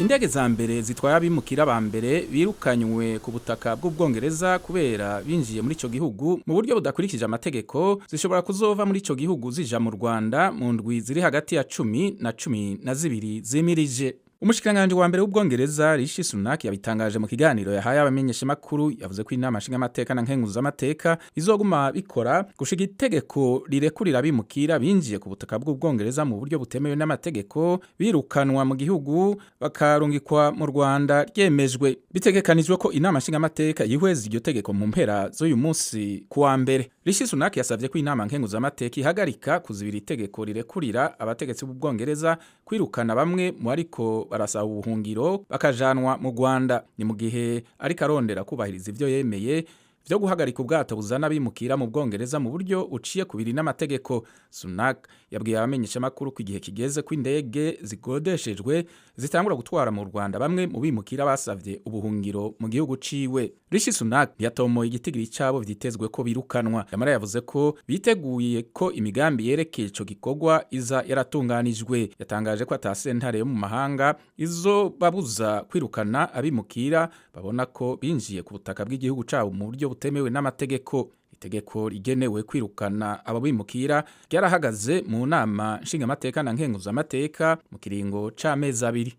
Indege za mbere zitwaye abimukira ba mbere birukanywe ku butaka bw'Ubwongereza kubera binjiye muri ico gihugu mu buryo budakurikije amategeko zishobora kuzova muri ico gihugu zija mu Rwanda mu ndwi ziri hagati ya 10 na 12 zimirije. Umushikiranganje wa mbere w'Ubwongereza Rishi Sunak yabitangaje mu kiganiro yahaye abamenyeshamakuru, yavuze ko inama nshingamateka na nkenguzamateka izoguma bikora gushika itegeko rirekurira abimukira binjiye ku butaka bw'Ubwongereza mu buryo butemewe n'amategeko birukanwa mu gihugu bakarungikwa mu Rwanda ryemejwe. Bitegekanijwe ko inama nshingamateka yihweza iryo tegeko mu mpera z'uyu munsi kuwa mbere. Rishi Sunak yasavye ko inama nkenguzamateka ihagarika kuzibira itegeko rirekurira abategetsi b'Ubwongereza kwirukana bamwe mu ariko barasaba ubuhungiro bakajanwa mu Rwanda. Ni mu gihe ariko arondera kubahiriza ivyo yemeye vyo guhagarika ubwato buzana abimukira mu Bwongereza mu buryo uciye kubiri n'amategeko. Sunak yabwiye abamenyeshamakuru ko igihe kigeze ko indege zigodeshejwe zitangura gutwara mu Rwanda bamwe mu bimukira basavye ubuhungiro mu gihugu ciwe. Rishi Sunak yatomoye igitigiri cabo vyitezwe ko birukanwa. Yamara yavuze ko biteguye ko imigambi yerekeye ico gikorwa iza yaratunganijwe. Yatangaje ko atasentare yo mu mahanga izo babuza kwirukana abimukira babona ko binjiye ku butaka bw'igihugu cabo mu buryo butemewe n'amategeko. Itegeko rigenewe kwirukana abo bimukira ryarahagaze mu nama nshingamateka na nkenguzamateka mu kiringo c'amezi 2.